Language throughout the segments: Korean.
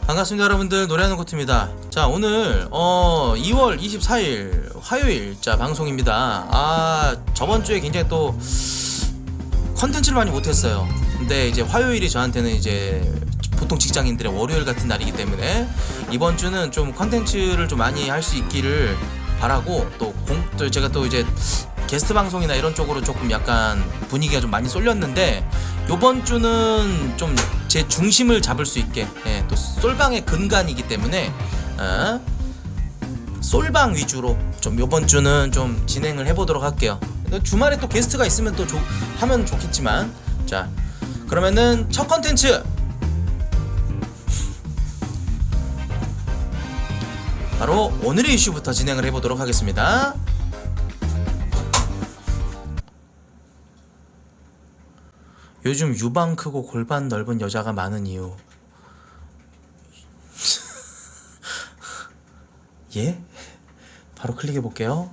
반갑습니다 여러분들, 노래하는 코트입니다. 자, 오늘 2월 24일 화요일 방송입니다. 저번주에 굉장히 또 컨텐츠를 많이 못했어요. 근데 이제 화요일이 저한테는 이제 보통 직장인들의 월요일 같은 날이기 때문에 이번 주는 좀 컨텐츠를 좀 많이 할 수 있기를 바라고, 또 제가 또 이제 게스트 방송이나 이런 쪽으로 조금 약간 분위기가 좀 많이 쏠렸는데, 요번 주는 좀 제 중심을 잡을 수 있게, 또 솔방의 근간이기 때문에 솔방 위주로 좀 요번 주는 좀 진행을 해보도록 할게요. 주말에 또 게스트가 있으면 또 하면 좋겠지만, 자, 그러면은 첫 컨텐츠 바로 오늘의 이슈부터 진행을 해보도록 하겠습니다. 요즘 유방 크고 골반 넓은 여자가 많은 이유. 예? 바로 클릭해 볼게요.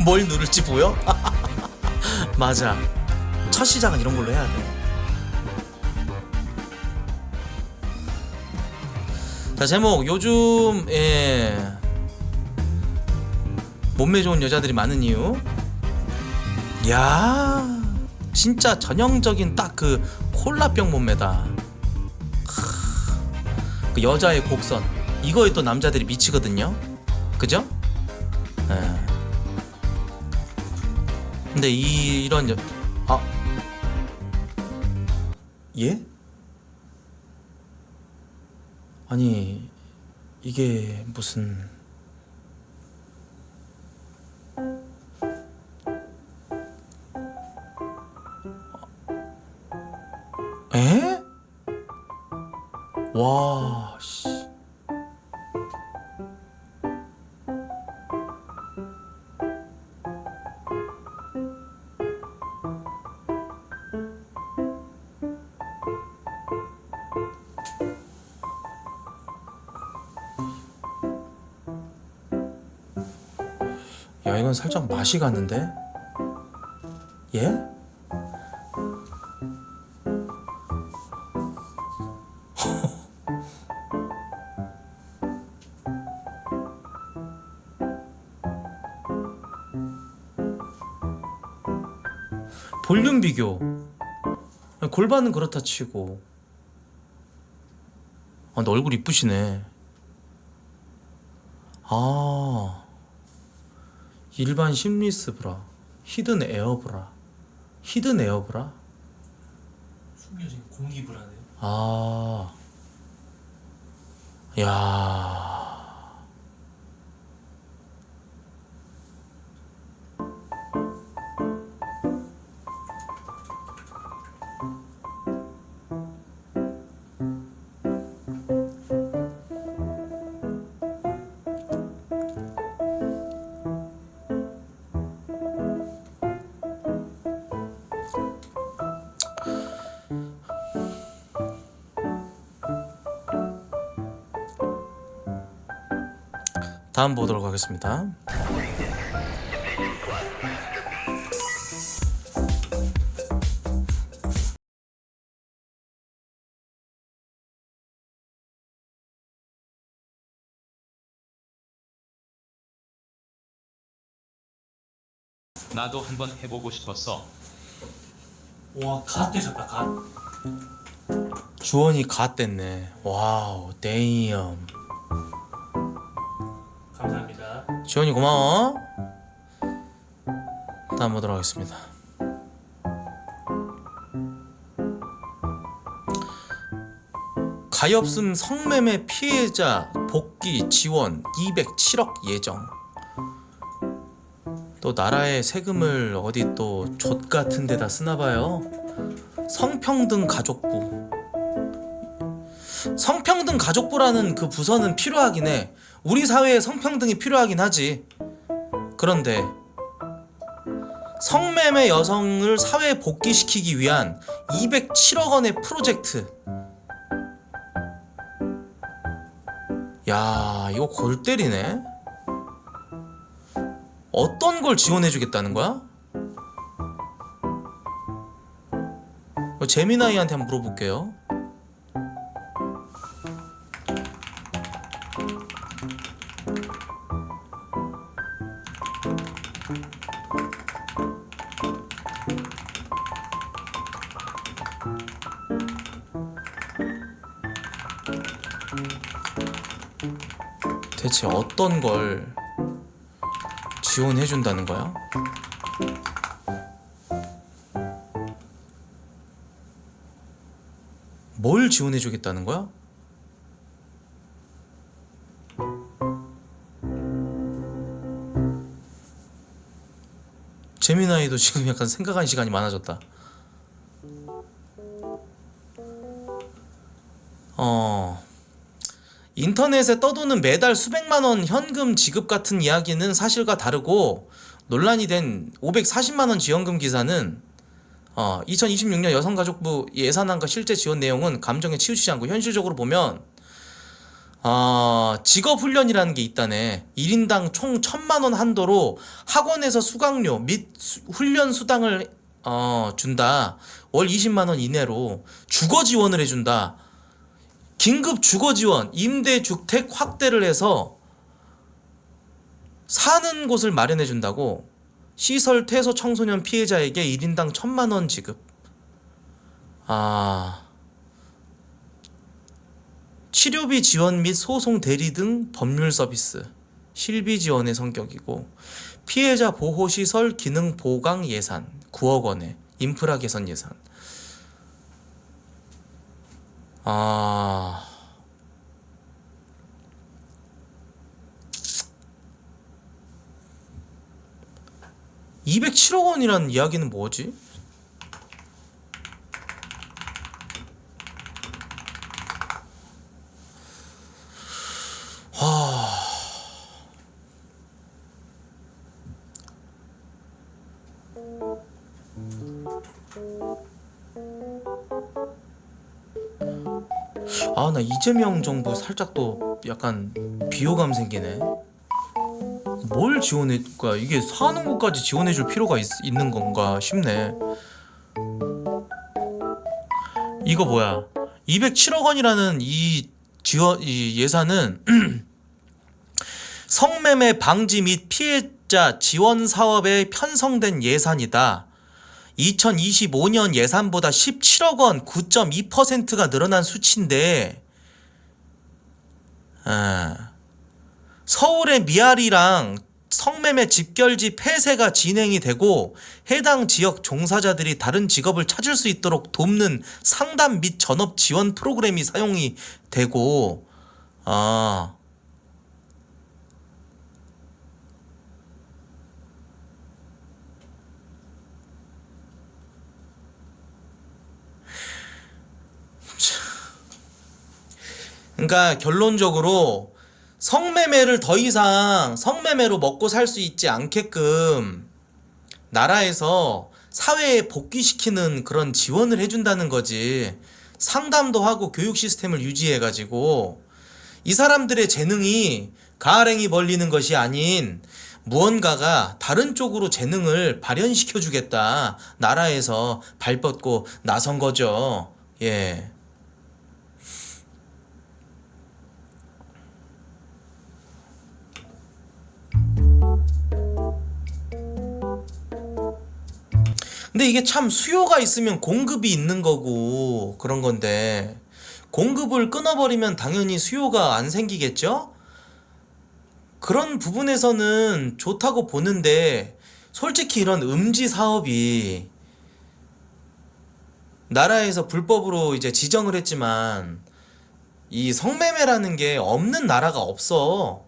뭘 누를지 보여? 맞아. 첫 시작은 이런 걸로 해야 돼. 자, 제목 요즘 몸매 좋은 여자들이 많은 이유. 야, 진짜 전형적인 딱 그 콜라병 몸매다. 그 여자의 곡선, 이거에 또 남자들이 미치거든요. 그죠? 근데 이런 예? 아니, 이게 무슨 에? 와, 씨. 야, 이건 살짝 맛이 갔는데? 예? 볼륨 비교. 골반은 그렇다 치고. 너 얼굴 이쁘시네. 일반 심리스 브라, 히든 에어 브라. 히든 에어 브라? 숨겨진 공기 브라네요. 야. 다음 보도록 하겠습니다. 나도 한번 해보고 싶었어. 와, 갓 되셨다, 갓. 주원이 갓 됐네. 와우, 데이엄. 감사합니다. 주원이 고마워. 다음 보도록 하겠습니다. 가엾음 성매매 피해자 복귀 지원 207억 예정. 또 나라의 세금을 어디 또 족 같은 데다 쓰나봐요. 성평등 가족부. 성평등 가족부라는 그 부서는 필요하긴 해. 우리 사회에 성평등이 필요하긴 하지. 그런데 성매매 여성을 사회에 복귀시키기 위한 207억 원의 프로젝트. 야, 이거 골 때리네. 어떤 걸 지원해주겠다는 거야? 재미나이한테 한번 물어볼게요. 대체 어떤 걸 지원해 준다는 거야? 뭘 지원해 주겠다는 거야? 재미나이도 지금 약간 생각하는 시간이 많아졌다. 인터넷에 떠도는 매달 수백만 원 현금 지급 같은 이야기는 사실과 다르고, 논란이 된 540만 원 지원금 기사는 2026년 여성가족부 예산안과 실제 지원 내용은 감정에 치우치지 않고 현실적으로 보면 직업훈련이라는 게 있다네. 1인당 총 1,000만 원 한도로 학원에서 수강료 및 훈련 수당을 준다. 월 20만 원 이내로 주거 지원을 해준다. 긴급 주거 지원, 임대주택 확대를 해서 사는 곳을 마련해 준다고. 시설 퇴소 청소년 피해자에게 1인당 1,000만 원 지급. 치료비 지원 및 소송 대리 등 법률 서비스, 실비 지원의 성격이고, 피해자 보호 시설 기능 보강 예산 9억 원에 인프라 개선 예산. 207억 원이라는 이야기는 뭐지? 나 이재명 정부 살짝 또 약간 비호감 생기네. 뭘 지원해줄까? 이게 사는 곳까지 지원해줄 필요가 있는 건가 싶네. 이거 뭐야? 207억 원이라는 이 예산은 성매매 방지 및 피해자 지원 사업에 편성된 예산이다. 2025년 예산보다 17억 원 9.2%가 늘어난 수치인데, 서울의 미아리랑 성매매 집결지 폐쇄가 진행이 되고 해당 지역 종사자들이 다른 직업을 찾을 수 있도록 돕는 상담 및 전업 지원 프로그램이 사용이 되고, 그러니까 결론적으로 성매매를 더 이상 성매매로 먹고 살 수 있지 않게끔 나라에서 사회에 복귀시키는 그런 지원을 해준다는 거지. 상담도 하고 교육 시스템을 유지해가지고 이 사람들의 재능이 가을행이 벌리는 것이 아닌 무언가가 다른 쪽으로 재능을 발현시켜주겠다. 나라에서 발뻗고 나선 거죠. 예. 근데 이게 참 수요가 있으면 공급이 있는 거고 그런 건데, 공급을 끊어버리면 당연히 수요가 안 생기겠죠? 그런 부분에서는 좋다고 보는데, 솔직히 이런 음지 사업이 나라에서 불법으로 이제 지정을 했지만 이 성매매라는 게 없는 나라가 없어.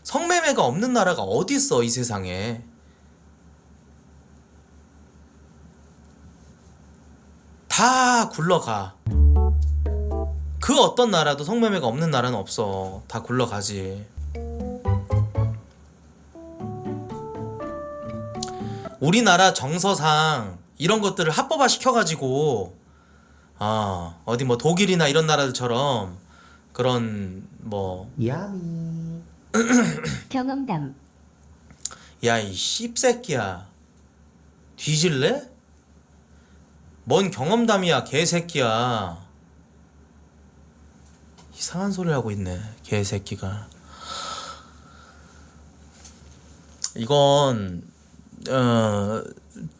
성매매가 없는 나라가 어디 있어 이 세상에. 다 굴러가. 그 어떤 나라도 성매매가 없는 나라는 없어. 다 굴러가지. 우리나라 정서상 이런 것들을 합법화 시켜가지고 어디 뭐 독일이나 이런 나라들처럼 그런 뭐 야미 경험담. 야 이 씹새끼야, 뒤질래? 뭔 경험담이야 개새끼야. 이상한 소리 하고 있네 개새끼가. 이건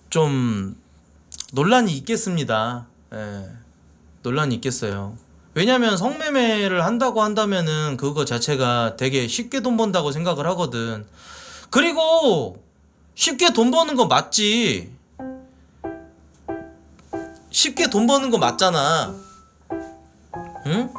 좀 논란이 있겠습니다. 예, 논란이 있겠어요. 왜냐면 성매매를 한다고 한다면은 그거 자체가 되게 쉽게 돈 번다고 생각을 하거든. 그리고 쉽게 돈 버는 거 맞지. 쉽게 돈 버는 거 맞잖아. 응?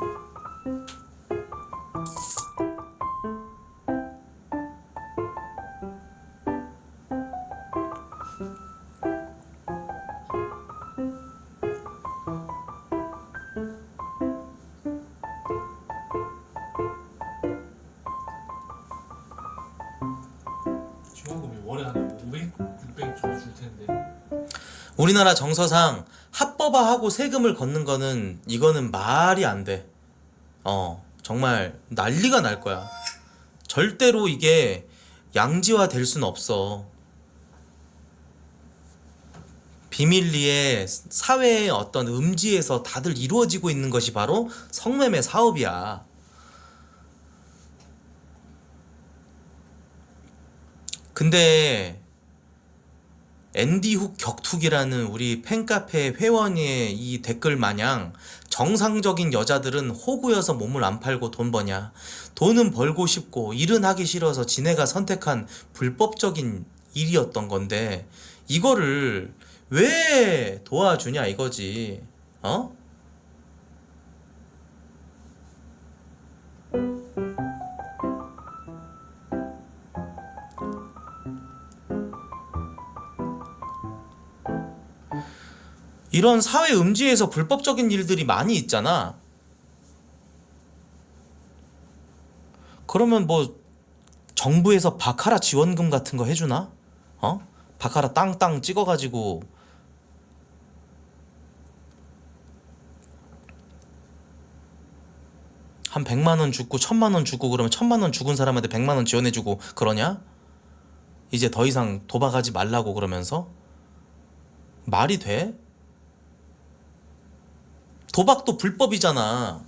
지원금이 월에 한 500, 600 정도 줄 텐데. 우리나라 정서상 합법화하고 세금을 걷는 거는 이거는 말이 안 돼. 정말 난리가 날 거야. 절대로 이게 양지화 될 수는 없어. 비밀리에 사회의 어떤 음지에서 다들 이루어지고 있는 것이 바로 성매매 사업이야. 근데 앤디훅 격투기라는 우리 팬카페 회원의 이 댓글 마냥 정상적인 여자들은 호구여서 몸을 안 팔고 돈 버냐, 돈은 벌고 싶고 일은 하기 싫어서 지네가 선택한 불법적인 일이었던 건데 이거를 왜 도와주냐 이거지. 어? 이런 사회 음지에서 불법적인 일들이 많이 있잖아. 그러면 뭐 정부에서 바카라 지원금 같은 거 해주나? 바카라 땅땅 찍어가지고 한 100만원 주고 1000만원 주고 그러면 1000만원 죽은 사람한테 100만원 지원해주고 그러냐? 이제 더 이상 도박하지 말라고 그러면서? 말이 돼? 도박도 불법이잖아.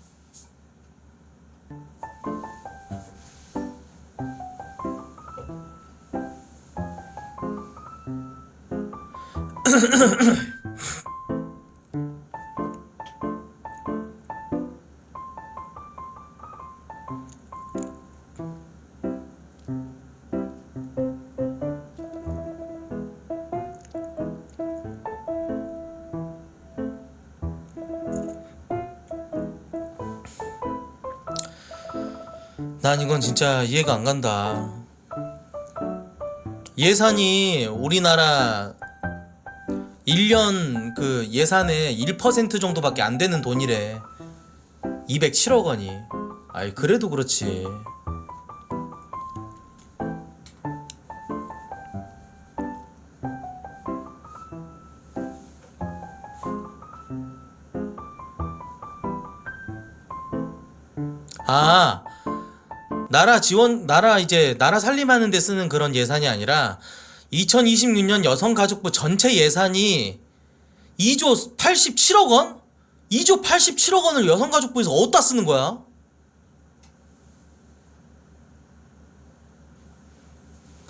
난 이건 진짜 이해가 안 간다. 예산이 우리나라 1년 그 예산의 1% 정도밖에 안 되는 돈이래. 207억 원이. 아이 그래도 그렇지. 아, 나라 살림하는 데 쓰는 그런 예산이 아니라 2026년 여성가족부 전체 예산이 2조 87억 원? 2조 87억 원을 여성가족부에서 어디다 쓰는 거야?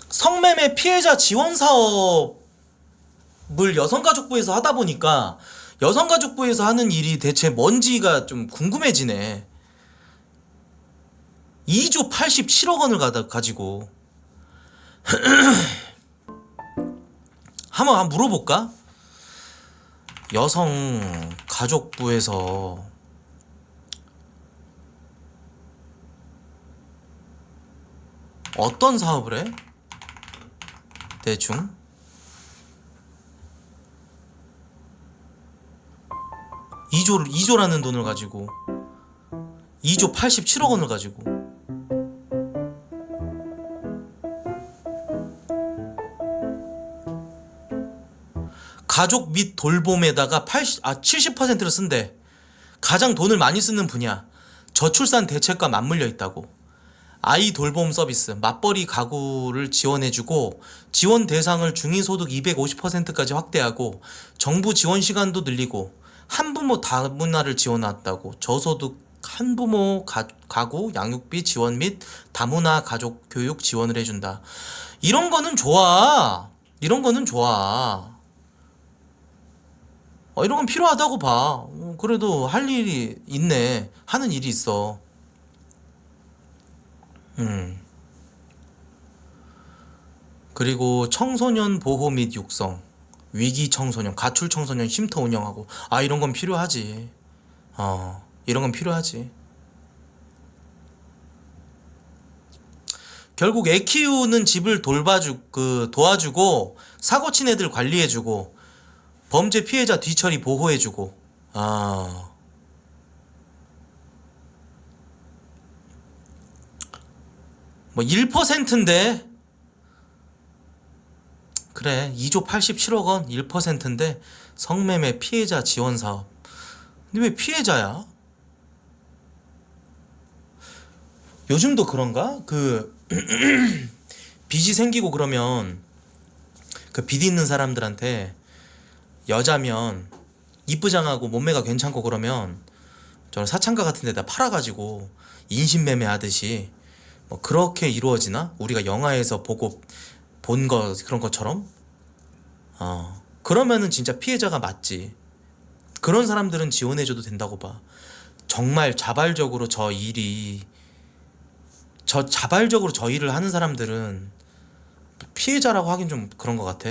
성매매 피해자 지원 사업을 여성가족부에서 하다 보니까 여성가족부에서 하는 일이 대체 뭔지가 좀 궁금해지네. 2조 87억 원을 가지고 한번 물어볼까? 여성가족부에서 어떤 사업을 해? 대충 2조라는 돈을 가지고 2조 87억 원을 가지고 가족 및 돌봄에다가 70%를 쓴대. 가장 돈을 많이 쓰는 분야. 저출산 대책과 맞물려 있다고. 아이 돌봄 서비스, 맞벌이 가구를 지원해주고 지원 대상을 중위소득 250%까지 확대하고 정부 지원 시간도 늘리고 한부모 다문화를 지원했다고. 저소득 한부모 가구 양육비 지원 및 다문화 가족 교육 지원을 해준다. 이런 거는 좋아. 이런 거는 좋아. 이런 건 필요하다고 봐. 그래도 할 일이 있네. 하는 일이 있어. 그리고 청소년 보호 및 육성, 위기 청소년, 가출 청소년 쉼터 운영하고, 이런 건 필요하지. 이런 건 필요하지. 결국 애 키우는 집을 도와주고, 사고 친 애들 관리해주고, 범죄 피해자 뒤처리 보호해주고, 뭐 1%인데, 그래, 2조 87억 원 1%인데 성매매 피해자 지원 사업. 근데 왜 피해자야? 요즘도 그런가? 빚이 생기고 그러면 그 빚 있는 사람들한테 여자면 이쁘장하고 몸매가 괜찮고 그러면 저는 사창가 같은 데다 팔아가지고 인신매매 하듯이 뭐 그렇게 이루어지나? 우리가 영화에서 보고 본 거 그런 것처럼? 그러면은 진짜 피해자가 맞지. 그런 사람들은 지원해줘도 된다고 봐. 정말 자발적으로 저 일을 하는 사람들은 피해자라고 하긴 좀 그런 것 같아.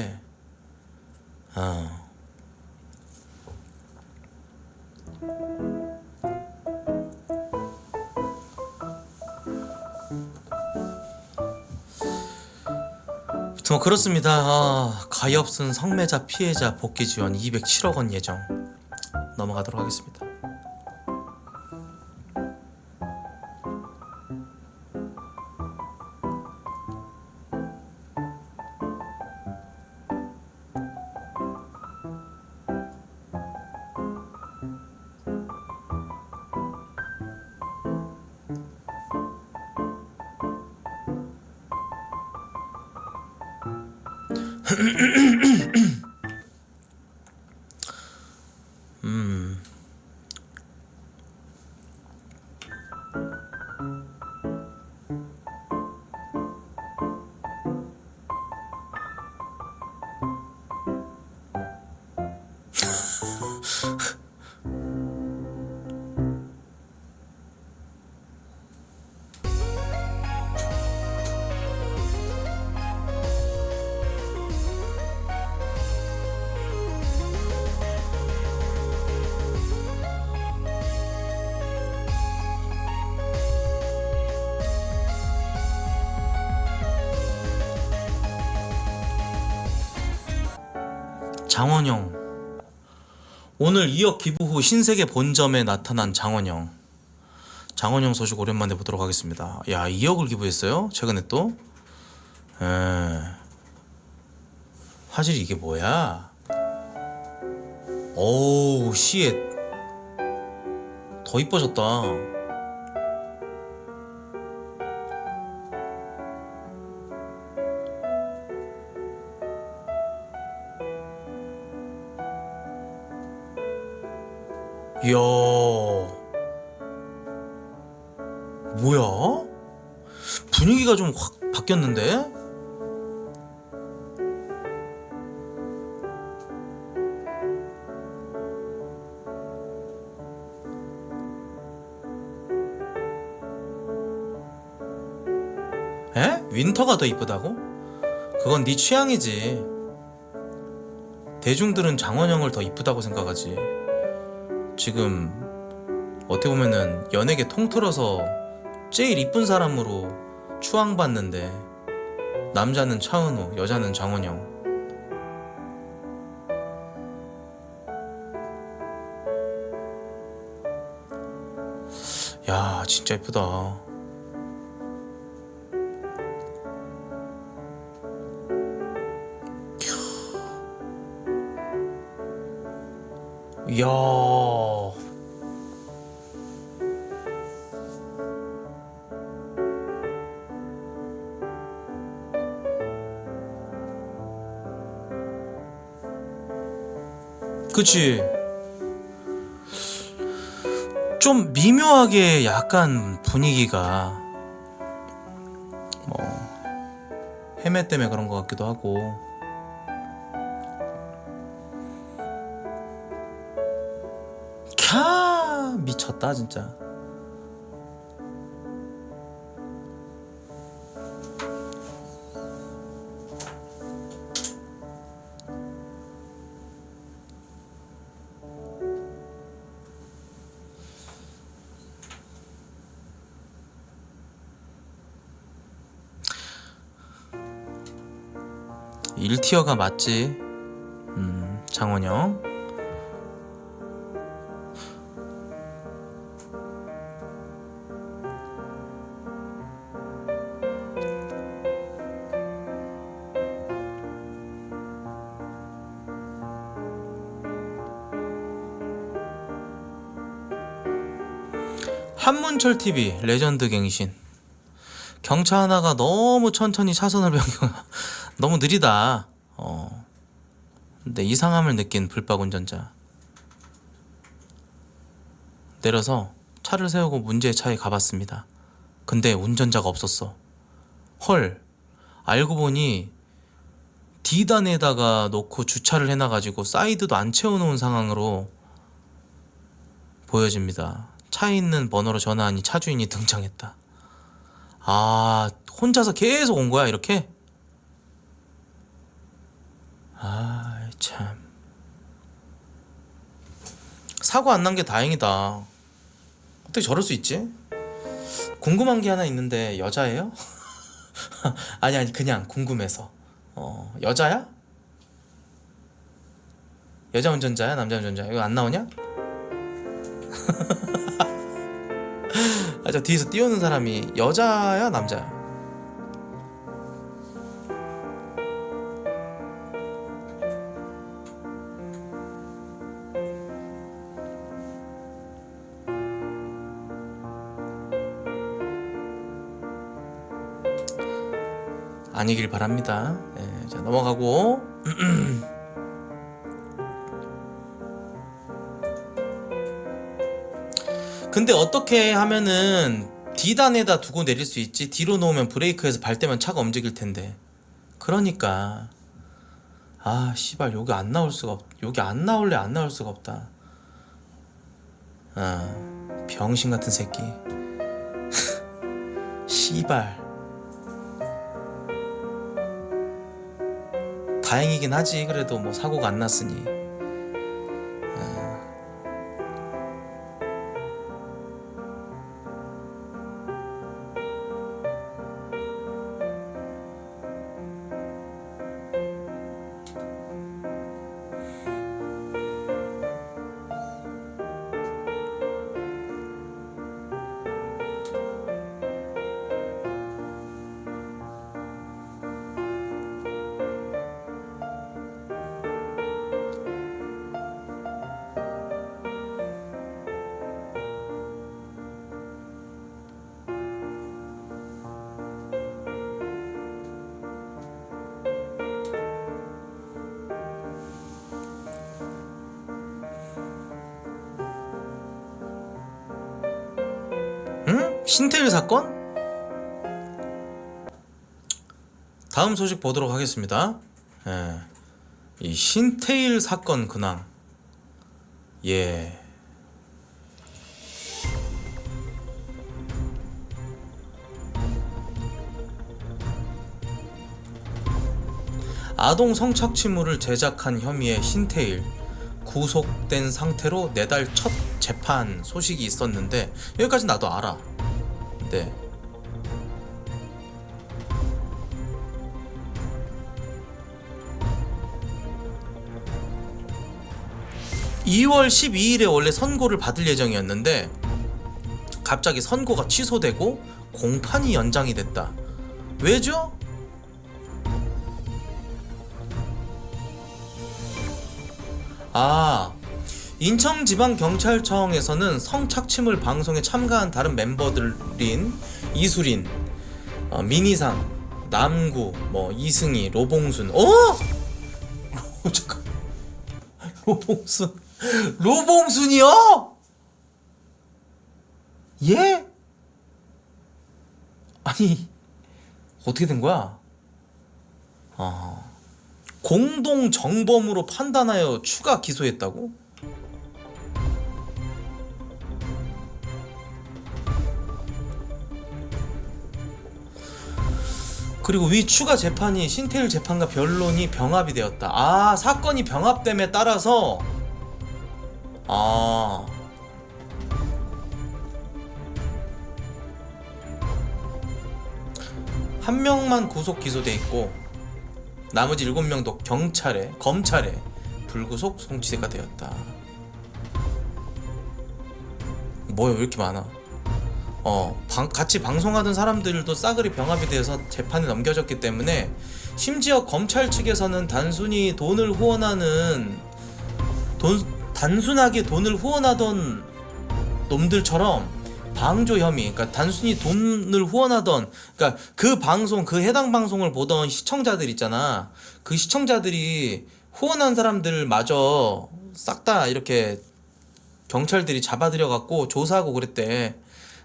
뭐 그렇습니다. 가엾은 성매자 피해자 복귀 지원 207억 원 예정. 넘어가도록 하겠습니다. 장원영. 오늘 2억 기부 후 신세계 본점에 나타난 장원영. 장원영 소식 오랜만에 보도록 하겠습니다. 야, 2억을 기부했어요? 최근에 또? 화질이 이게 뭐야? 오우, 시에 더 이뻐졌다. 이야, 뭐야? 분위기가 좀 확 바뀌었는데? 에? 윈터가 더 이쁘다고? 그건 네 취향이지. 대중들은 장원영을 더 이쁘다고 생각하지. 지금 어떻게 보면은 연예계 통틀어서 제일 이쁜 사람으로 추앙받는데 남자는 차은우, 여자는 장원영. 야, 진짜 이쁘다. 이야, 그치? 좀 미묘하게 약간 분위기가 뭐 헤매 때문에 그런 것 같기도 하고. 미쳤다 진짜. 일티어가 맞지. 장원영. 한문철 TV 레전드 갱신. 경차 하나가 너무 천천히 차선을 변경. 너무 느리다. 근데 이상함을 느낀 불박 운전자. 내려서 차를 세우고 문제의 차에 가봤습니다. 근데 운전자가 없었어. 헐. 알고 보니 D단에다가 놓고 주차를 해놔가지고 사이드도 안 채워놓은 상황으로 보여집니다. 차에 있는 번호로 전화하니 차주인이 등장했다. 아, 혼자서 계속 온 거야 이렇게? 아, 참. 사고 안 난 게 다행이다. 어떻게 저럴 수 있지? 궁금한 게 하나 있는데 여자예요? 아니 그냥 궁금해서. 여자야? 여자 운전자야? 남자 운전자야? 이거 안 나오냐? 아, 저 뒤에서 뛰어오는 사람이 여자야? 남자야? 아니길 바랍니다. 예, 자 넘어가고. 근데 어떻게 하면은 D단에다 두고 내릴 수 있지? 뒤로 놓으면 브레이크에서 발 떼면 차가 움직일 텐데. 그러니까 아 씨발 여기 안 나올 수가 여기 안 나올래 안 나올 수가 없다. 아 병신 같은 새끼. 씨발. 다행이긴 하지. 그래도 뭐 사고가 안 났으니. 응? 신테일 사건? 다음 소식 보도록 하겠습니다. 예. 이 신테일 사건 근황. 예. 아동 성착취물을 제작한 혐의의 신테일 구속된 상태로 내달 첫 재판 소식이 있었는데 여기까지 나도 알아. 네. (2월 12일에) 원래 선고를 받을 예정이었는데 갑자기 선고가 취소되고 공판이 연장이 됐다. 왜죠? 아, 인천지방경찰청에서는 성착취물 방송에 참가한 다른 멤버들인 이수린, 민희상, 남구, 뭐 이승희, 로봉순. 잠깐. 로봉순이요? 예? 아니 어떻게 된 거야? 공동 정범으로 판단하여 추가 기소했다고? 그리고 위 추가 재판이 신태일 재판과 변론이 병합이 되었다. 아, 사건이 병합됨에 따라서 아, 한 명만 구속 기소돼 있고 나머지 7명도 검찰에 불구속 송치가 되었다. 뭐야, 왜 이렇게 많아? 같이 방송하던 사람들도 싸그리 병합이 돼서 재판에 넘겨졌기 때문에, 심지어 검찰 측에서는 단순히 단순하게 돈을 후원하던 놈들처럼 방조 혐의, 그러니까 단순히 돈을 후원하던, 그러니까 그 방송, 그 해당 방송을 보던 시청자들 있잖아. 그 시청자들이 후원한 사람들마저 싹 다 이렇게 경찰들이 잡아들여 갖고 조사하고 그랬대.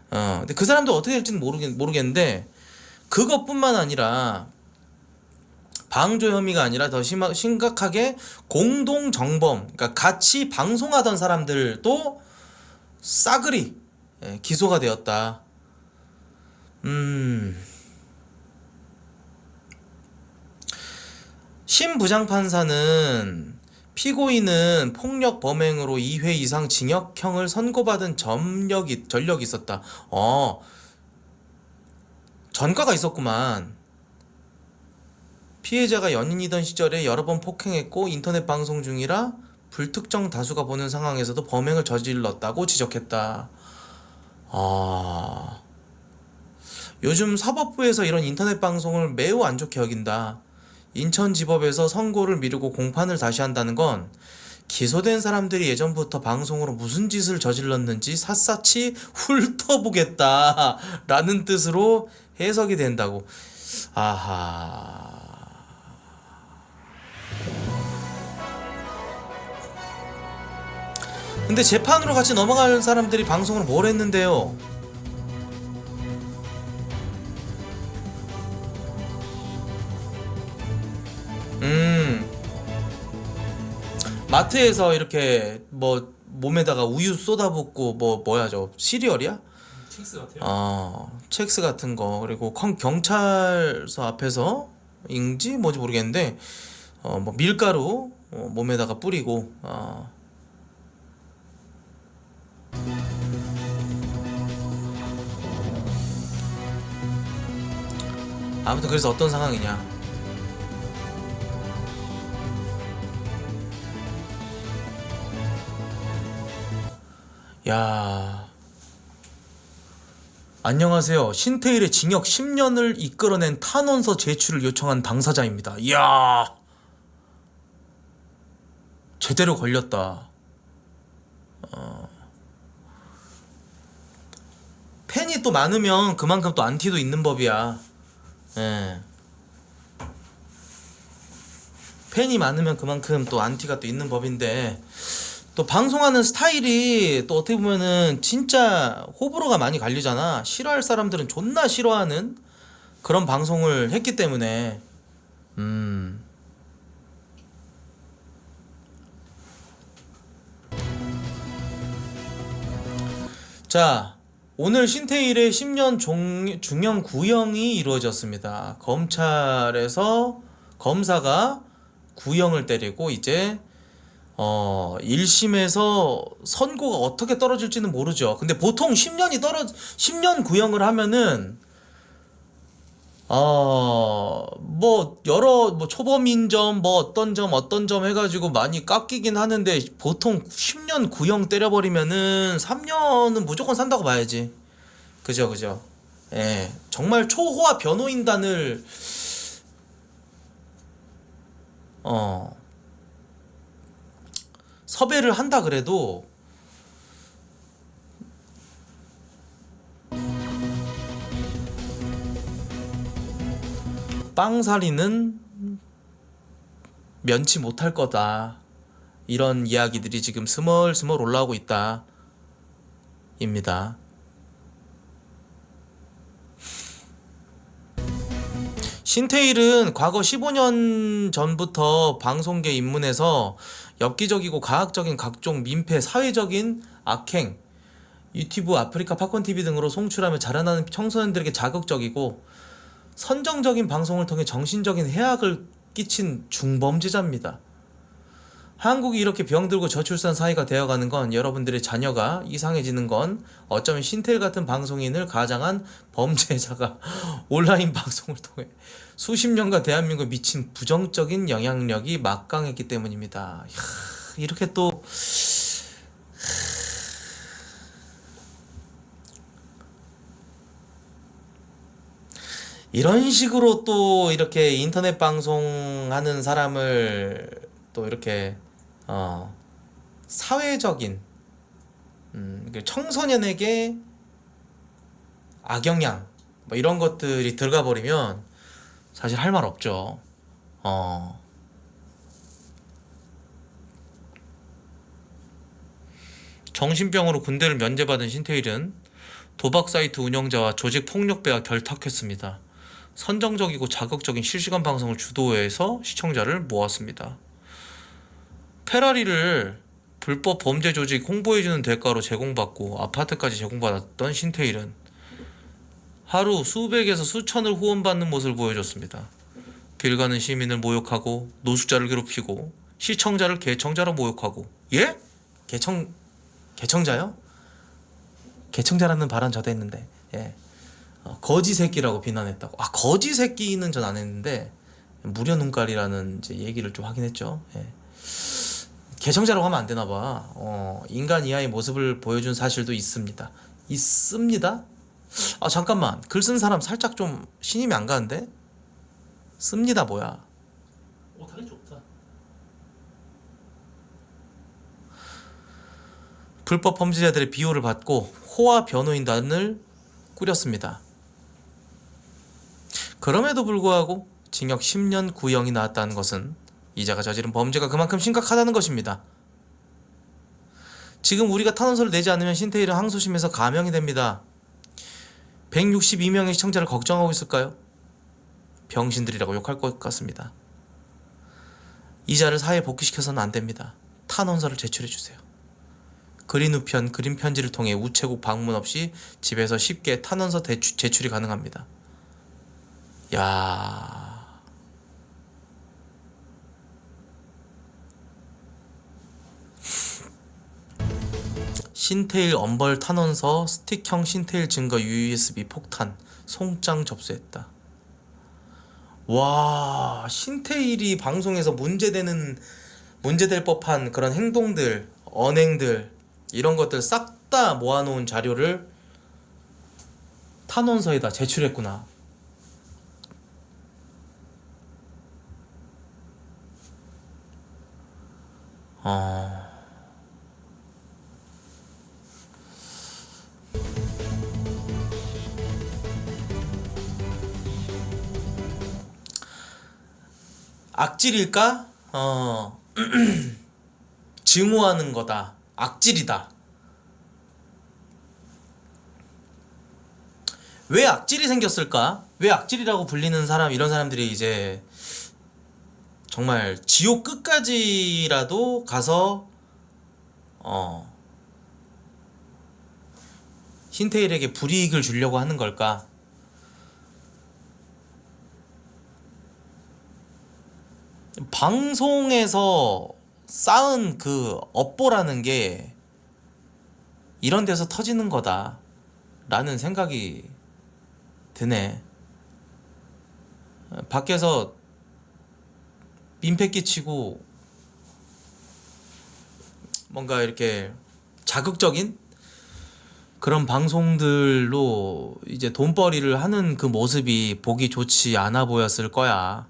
근데 그 사람도 어떻게 될지는 모르겠는데, 그것뿐만 아니라 방조 혐의가 아니라 더 심각하게 공동 정범, 그러니까 같이 방송하던 사람들도 싸그리 기소가 되었다. 심 부장판사는 피고인은 폭력 범행으로 2회 이상 징역형을 선고받은 전력이 있었다. 전과가 있었구만. 피해자가 연인이던 시절에 여러 번 폭행했고 인터넷 방송 중이라 불특정 다수가 보는 상황에서도 범행을 저질렀다고 지적했다. 요즘 사법부에서 이런 인터넷 방송을 매우 안 좋게 여긴다. 인천지법에서 선고를 미루고 공판을 다시 한다는 건 기소된 사람들이 예전부터 방송으로 무슨 짓을 저질렀는지 샅샅이 훑어보겠다 라는 뜻으로 해석이 된다고. 아하. 근데 재판으로 같이 넘어갈 사람들이 방송으로 뭘 했는데요? 마트에서 이렇게 뭐 몸에다가 우유 쏟아붓고 뭐야 저 시리얼이야? 칙스 같아요. 첵스 같은 거, 그리고 경찰서 앞에서 인지 뭐지 모르겠는데 뭐 밀가루 몸에다가 뿌리고 아무튼 그래서 어떤 상황이냐? 야, 안녕하세요. 신태일의 징역 10년을 이끌어낸 탄원서 제출을 요청한 당사자입니다. 이야, 제대로 걸렸다. 팬이 또 많으면 그만큼 또 안티도 있는 법이야. 예. 팬이 많으면 그만큼 또 안티가 또 있는 법인데, 또 방송하는 스타일이 또 어떻게 보면은 진짜 호불호가 많이 갈리잖아. 싫어할 사람들은 존나 싫어하는 그런 방송을 했기 때문에. 자, 오늘 신태일의 10년 중형 구형이 이루어졌습니다. 검찰에서 검사가 구형을 때리고 이제 1심에서 선고가 어떻게 떨어질지는 모르죠. 근데 보통 10년 구형을 하면은 초범인점 어떤 점 해가지고 많이 깎이긴 하는데, 보통 10년 구형 때려버리면은 3년은 무조건 산다고 봐야지. 그죠. 예, 정말 초호화 변호인단을 섭외를 한다 그래도 빵살이는 면치 못할 거다. 이런 이야기들이 지금 스멀스멀 올라오고 있다. 입니다. 신태일은 과거 15년 전부터 방송계 입문해서 엽기적이고 과학적인 각종 민폐, 사회적인 악행, 유튜브, 아프리카 팝콘TV 등으로 송출하며 자라나는 청소년들에게 자극적이고 선정적인 방송을 통해 정신적인 해악을 끼친 중범죄자입니다. 한국이 이렇게 병들고 저출산 사회가 되어가는 건 여러분들의 자녀가 이상해지는 건 어쩌면 신텔 같은 방송인을 가장한 범죄자가 온라인 방송을 통해 수십 년간 대한민국에 미친 부정적인 영향력이 막강했기 때문입니다. 이야, 이렇게 또 이런 식으로 또 이렇게 인터넷 방송하는 사람을 또 이렇게 사회적인 청소년에게 악영향 뭐 이런 것들이 들어가 버리면 사실 할 말 없죠. 정신병으로 군대를 면제받은 신태일은 도박 사이트 운영자와 조직 폭력배와 결탁했습니다. 선정적이고 자극적인 실시간 방송을 주도해서 시청자를 모았습니다. 페라리를 불법 범죄 조직 홍보해주는 대가로 제공받고 아파트까지 제공받았던 신태일은 하루 수백에서 수천을 후원받는 모습을 보여줬습니다. 길 가는 시민을 모욕하고 노숙자를 괴롭히고 시청자를 개청자로 모욕하고 예? 개청자요? 개청자라는 발언 저도 했는데 예. 거지 새끼라고 비난했다고. 거지 새끼는 전 안 했는데 무려 눈깔이라는 이제 얘기를 좀 하긴 했죠. 예. 개청자라고 하면 안 되나 봐. 인간 이하의 모습을 보여준 사실도 있습니다. 있습니다? 잠깐만. 글 쓴 사람 살짝 좀 신임이 안 가는데? 씁니다 뭐야. 오타기 좋다. 불법 범죄자들의 비호를 받고 호화 변호인단을 꾸렸습니다. 그럼에도 불구하고 징역 10년 구형이 나왔다는 것은 이자가 저지른 범죄가 그만큼 심각하다는 것입니다. 지금 우리가 탄원서를 내지 않으면 신태일은 항소심에서 감형이 됩니다. 162명의 시청자를 걱정하고 있을까요? 병신들이라고 욕할 것 같습니다. 이자를 사회에 복귀시켜서는 안 됩니다. 탄원서를 제출해주세요. 그린 우편, 그린 편지를 통해 우체국 방문 없이 집에서 쉽게 탄원서 제출이 가능합니다. 야... 신태일 엄벌 탄원서 스틱형 신태일 증거 USB 폭탄 송장 접수했다. 와, 신태일이 방송에서 문제될 법한 그런 행동들, 언행들 이런 것들 싹 다 모아놓은 자료를 탄원서에다 제출했구나. 악질일까? 증오하는 거다. 악질이다. 왜 악질이 생겼을까? 왜 악질이라고 불리는 사람, 이런 사람들이 이제 정말 지옥 끝까지라도 가서 신태일에게 불이익을 주려고 하는 걸까? 방송에서 쌓은 그 업보라는 게 이런 데서 터지는 거다 라는 생각이 드네. 밖에서 민폐 끼치고 뭔가 이렇게 자극적인 그런 방송들로 이제 돈벌이를 하는 그 모습이 보기 좋지 않아 보였을 거야.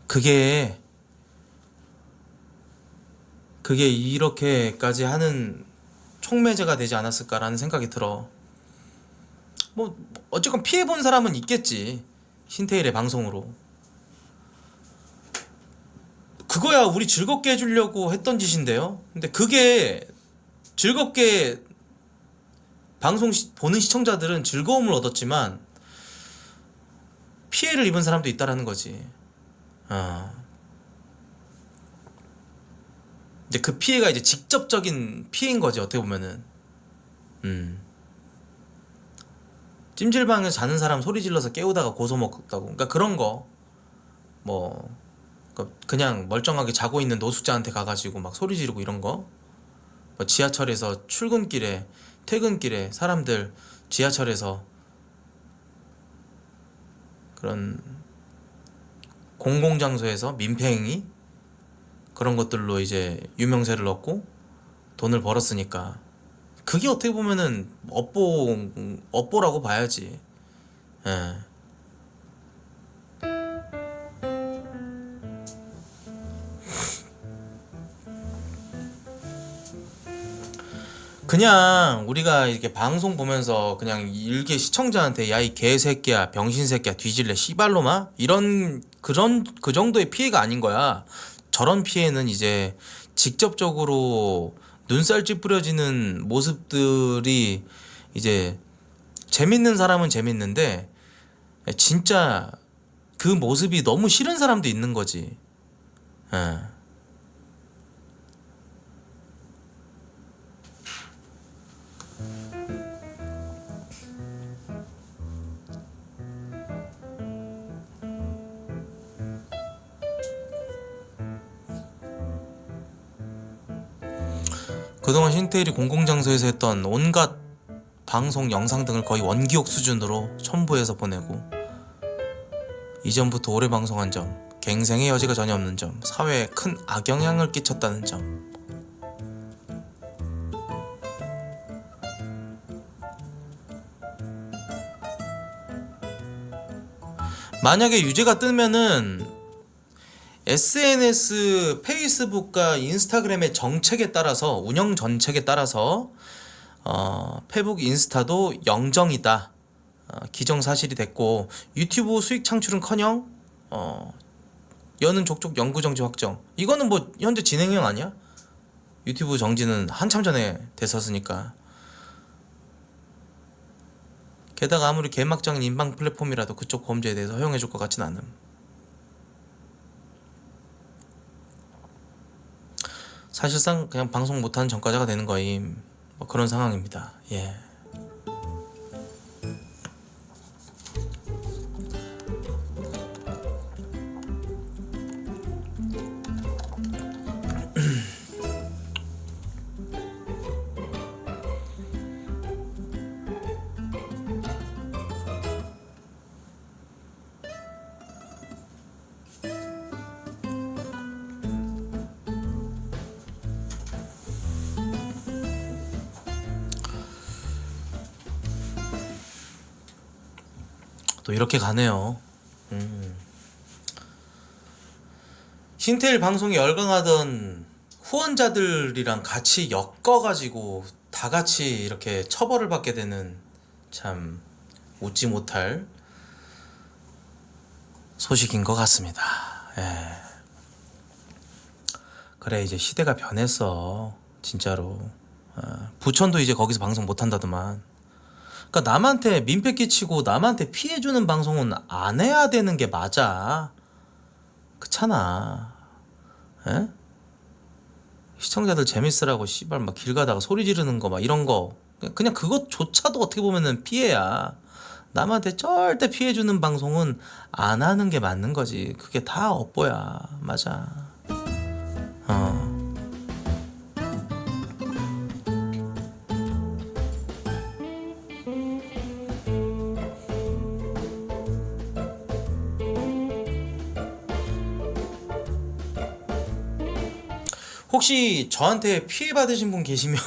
그게 이렇게까지 하는 촉매제가 되지 않았을까라는 생각이 들어. 뭐 어쨌건 피해본 사람은 있겠지. 신태일의 방송으로. 그거야 우리 즐겁게 해주려고 했던 짓인데요. 근데 그게 즐겁게 방송 보는 시청자들은 즐거움을 얻었지만 피해를 입은 사람도 있다라는 거지. 이제 그 피해가 이제 직접적인 피해인 거지, 어떻게 보면은. 찜질방에서 자는 사람 소리 질러서 깨우다가 고소 먹다고. 그러니까 그런 거. 뭐 그러니까 그냥 멀쩡하게 자고 있는 노숙자한테 가가지고 막 소리 지르고 이런 거. 뭐 지하철에서 출근길에 퇴근길에 사람들 지하철에서 그런 공공장소에서 민폐행위 그런 것들로 이제 유명세를 얻고 돈을 벌었으니까 그게 어떻게 보면은 업보라고 봐야지. 예. 그냥 우리가 이렇게 방송 보면서 그냥 일개 시청자한테 야 이 개새끼야 병신새끼야 뒤질래 씨발로마 이런 그런 그 정도의 피해가 아닌 거야. 저런 피해는 이제 직접적으로 눈살 찌푸려지는 모습들이 이제 재밌는 사람은 재밌는데 진짜 그 모습이 너무 싫은 사람도 있는 거지. 예. 그동안 신태일이 공공장소에서 했던 온갖 방송 영상 등을 거의 원기옥 수준으로 첨부해서 보내고 이전부터 오래 방송한 점, 갱생의 여지가 전혀 없는 점, 사회에 큰 악영향을 끼쳤다는 점. 만약에 유죄가 뜨면은 SNS, 페이스북과 인스타그램의 정책에 따라서 운영 정책에 따라서 페북, 인스타도 영정이다. 기정사실이 됐고 유튜브 수익 창출은커녕 여는 족족 영구 정지 확정. 이거는 뭐 현재 진행형 아니야? 유튜브 정지는 한참 전에 됐었으니까. 게다가 아무리 개막장인 인방 플랫폼이라도 그쪽 범죄에 대해서 허용해줄 것 같진 않음. 사실상 그냥 방송 못하는 전과자가 되는 거임. 뭐 그런 상황입니다. 예. 또 이렇게 가네요. 신태일 방송에 열광하던 후원자들이랑 같이 엮어가지고 다 같이 이렇게 처벌을 받게 되는 참 웃지 못할 소식인 것 같습니다. 예. 그래 이제 시대가 변했어 진짜로. 부천도 이제 거기서 방송 못한다더만. 그러니까 남한테 민폐 끼치고 남한테 피해주는 방송은 안 해야 되는 게 맞아. 그렇잖아. 에? 시청자들 재밌으라고 씨발 막 길 가다가 소리 지르는 거 막 이런 거 그냥 그것조차도 어떻게 보면은 피해야. 남한테 절대 피해주는 방송은 안 하는 게 맞는 거지. 그게 다 업보야. 맞아. 혹시 저한테 피해 받으신 분 계시면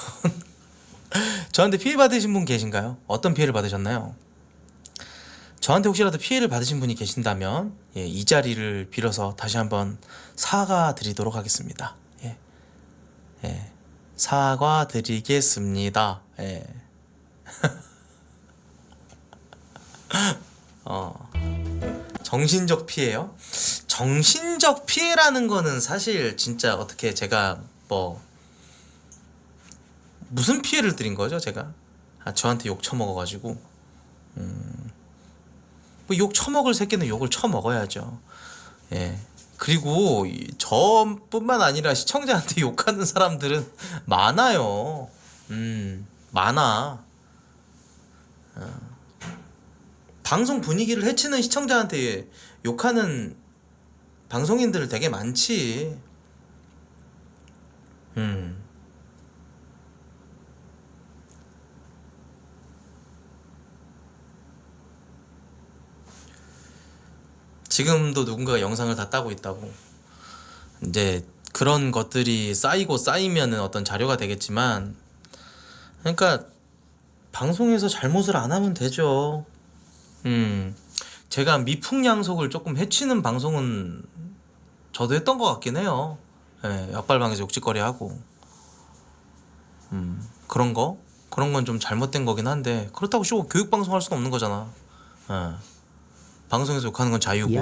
저한테 피해 받으신 분 계신가요? 어떤 피해를 받으셨나요? 저한테 혹시라도 피해를 받으신 분이 계신다면 예, 이 자리를 빌어서 다시 한번 사과드리도록 하겠습니다. 예. 예. 사과드리겠습니다. 예. 정신적 피해요? 정신적 피해라는 거는 사실 진짜 어떻게 제가 뭐 무슨 피해를 드린 거죠 제가? 저한테 욕 처먹어가지고 뭐 욕 처먹을 새끼는 욕을 처먹어야죠. 예. 그리고 저뿐만 아니라 시청자한테 욕하는 사람들은 많아요. 많아. 방송 분위기를 해치는 시청자한테 욕하는 방송인들 되게 많지. 지금도 누군가가 영상을 다 따고 있다고. 이제 그런 것들이 쌓이고 쌓이면은 어떤 자료가 되겠지만, 그러니까 방송에서 잘못을 안 하면 되죠. 제가 미풍양속을 조금 해치는 방송은 저도 했던 것 같긴 해요. 예, 약발방에서 욕짓거리 하고 그런 건 좀 잘못된 거긴 한데, 그렇다고 쉬고 교육방송 할 수는 없는 거잖아. 예. 방송에서 욕하는 건 자유고.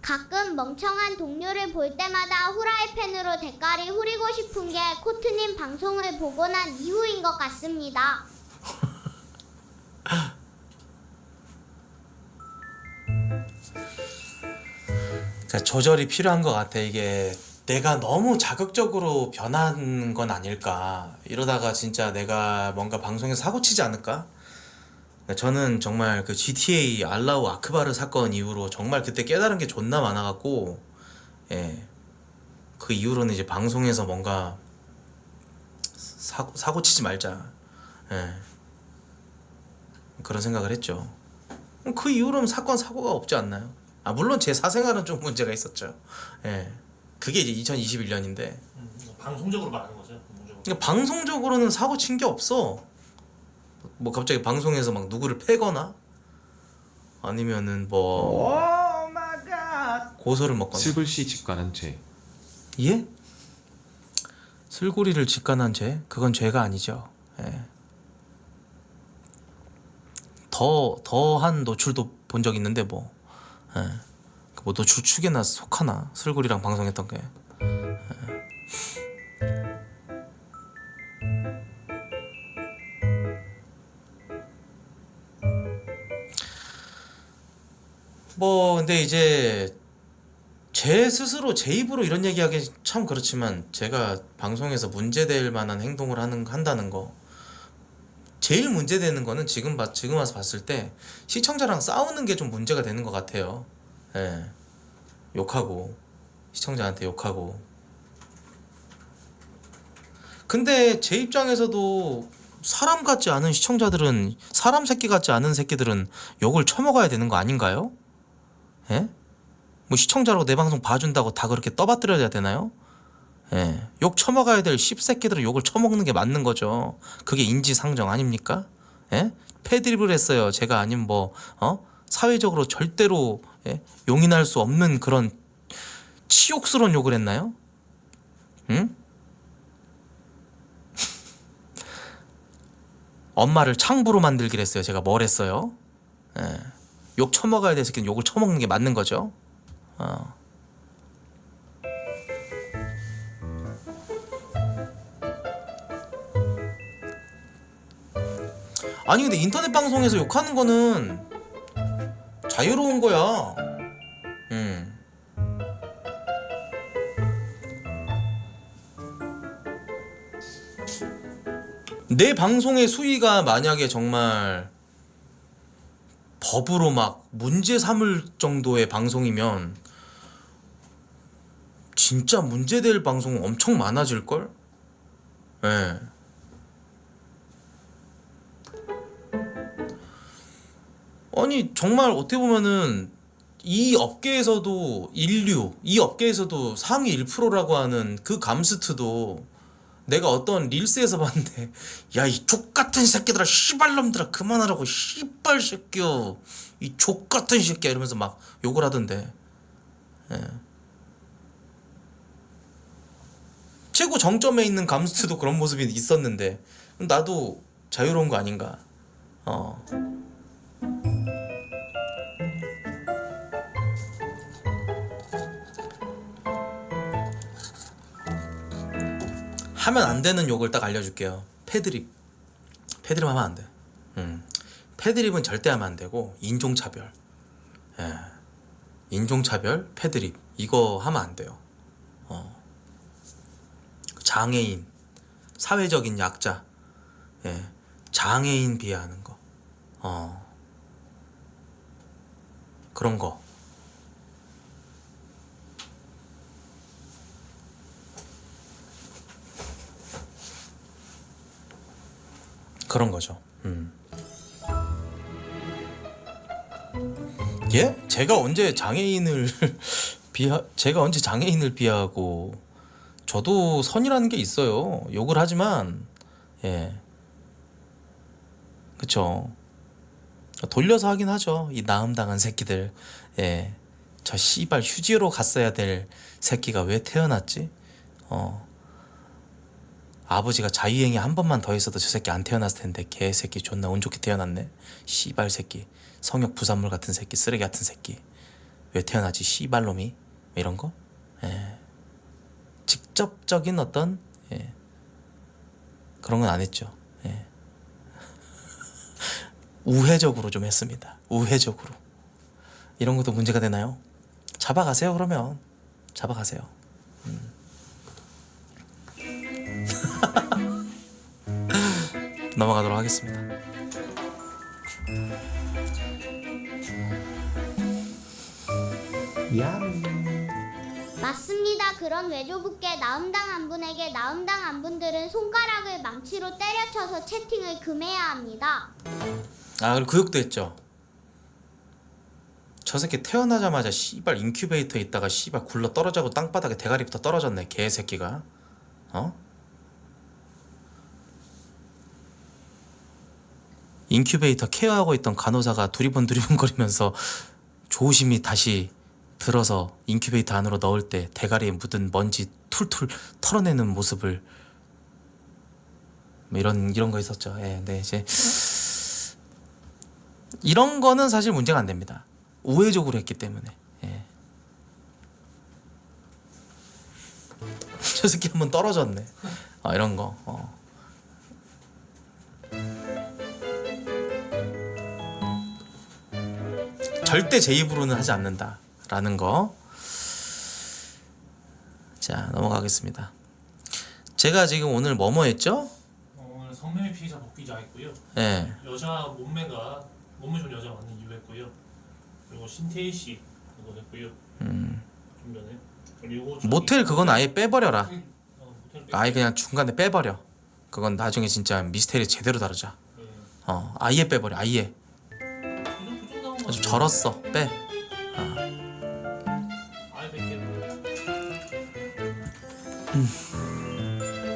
가끔 멍청한 동료를 볼 때마다 후라이팬으로 대가리 후리고 싶은 게 코트님 방송을 보고 난 이후인 것 같습니다. 그러니까 조절이 필요한 것 같아. 이게 내가 너무 자극적으로 변한 건 아닐까. 이러다가 진짜 내가 뭔가 방송에서 사고치지 않을까. 그러니까 저는 정말 그 GTA 알라우 아크바르 사건 이후로 정말 그때 깨달은 게 존나 많아갖고, 예, 그 이후로는 이제 방송에서 뭔가 사고치지 말자, 예, 그런 생각을 했죠. 그 이후로는 사건 사고가 없지 않나요? 아, 물론 제 사생활은 좀 문제가 있었죠. 예, 그게 이제 2021년인데 방송적으로 말하는 거죠. 방송적으로. 그러니까 방송적으로는 사고 친 게 없어. 뭐 갑자기 방송에서 막 누구를 패거나 아니면은 뭐 고소를 먹거나. 슬글씨 직관한 죄. 예? 슬고리를 직관한 죄? 그건 죄가 아니죠. 예. 더한 노출도 본 적 있는데 뭐. 예. 뭐 노출 축에나 속하나 슬고리랑 방송했던 게. 뭐 근데 이제 제 스스로 제 입으로 이런 얘기하기 참 그렇지만, 제가 방송에서 문제될 만한 행동을 한다는 거, 제일 문제되는 거는 지금 와서 봤을 때 시청자랑 싸우는 게 좀 문제가 되는 것 같아요. 예. 욕하고 시청자한테 욕하고. 근데 제 입장에서도 사람 같지 않은 시청자들은, 사람 새끼 같지 않은 새끼들은 욕을 처먹어야 되는 거 아닌가요? 예? 뭐 시청자로 내 방송 봐준다고 다 그렇게 떠받들여야 되나요? 예. 욕 처먹어야 될 씹새끼들은 욕을 처먹는 게 맞는 거죠. 그게 인지상정 아닙니까? 예? 패드립을 했어요. 제가 아니면 뭐 사회적으로 절대로, 예? 용인할 수 없는 그런 치욕스러운 욕을 했나요? 응? 엄마를 창부로 만들기로 했어요. 제가 뭘 했어요? 예. 욕 처먹어야 될 새끼는 욕을 처먹는 게 맞는 거죠. 아니 근데 인터넷 방송에서 욕하는 거는 자유로운 거야. 내 방송의 수위가 만약에 정말 법으로 막 문제 삼을 정도의 방송이면 진짜 문제될 방송은 엄청 많아질걸? 예. 아니 정말 어떻게 보면은 이 업계에서도 상위 1%라고 하는 그 감스트도 내가 어떤 릴스에서 봤는데, 야 이 족같은 새끼들아, 씨발놈들아 그만하라고, 씨발 새끼야, 이 족같은 새끼야 이러면서 막 욕을 하던데. 예. 최고 정점에 있는 감스트도 그런 모습이 있었는데 나도 자유로운 거 아닌가. 하면 안 되는 욕을 딱 알려줄게요. 패드립 하면 안 돼. 패드립은 절대 하면 안 되고, 인종차별, 예. 인종차별, 패드립 이거 하면 안 돼요. 장애인, 사회적인 약자, 예. 장애인 비하하는 거, 그런 거. 그런 거죠. 예? 제가 언제 장애인을 비하하고 저도 선이라는 게 있어요. 욕을 하지만 예. 그쵸. 돌려서 하긴 하죠. 이 나음당한 새끼들. 예. 저 씨발 휴지로 갔어야 될 새끼가 왜 태어났지? 아버지가 자유행위 한 번만 더 했어도 저 새끼 안 태어났을 텐데 개새끼 존나 운 좋게 태어났네. 씨발 새끼. 성역 부산물 같은 새끼, 쓰레기 같은 새끼. 왜 태어나지? 씨발놈이. 이런 거? 예. 직접적인 어떤 예. 그런 건 안 했죠. 예. 우회적으로 좀 했습니다. 우회적으로. 이런 것도 문제가 되나요? 잡아가세요. 그러면 잡아가세요. 넘어가도록 하겠습니다. 맞습니다. 그런 외조부께 나음당한 분에게 나음당한 분들은 손가락을 망치로 때려쳐서 채팅을 금해야 합니다. 아 그리고 그 욕도 했죠. 저 새끼 태어나자마자 씨발 인큐베이터에 있다가 씨발 굴러 떨어져고 땅바닥에 대가리부터 떨어졌네 개새끼가. 인큐베이터 케어하고 있던 간호사가 두리번두리번거리면서 조심히 다시 들어서 인큐베이터 안으로 넣을 때 대가리에 묻은 먼지 툴툴 털어내는 모습을 뭐 이런 거 있었죠. 예, 네 이제 이런 거는 사실 문제가 안 됩니다. 우회적으로 했기 때문에. 예. 저 새끼 한번 떨어졌네. 이런 거. 절대 제 입으로는 하지 않는다라는 거. 자 넘어가겠습니다. 제가 지금 오늘 뭐뭐 했죠? 오늘 성매매 피해자 복귀자 했고요. 예. 여자 몸매 좋은 여자 맞는 이유 했고요. 그리고 신태희 씨 그거 했고요. 좀 전에. 그리고 모텔 그건 아예 빼버려라. 모텔 아예 그냥 중간에 빼버려. 그건 나중에 진짜 미스테리 제대로 다루자. 네. 아예 빼버려. 아예. 그 정도 아주 절었어. 빼. 아예 뺄게요.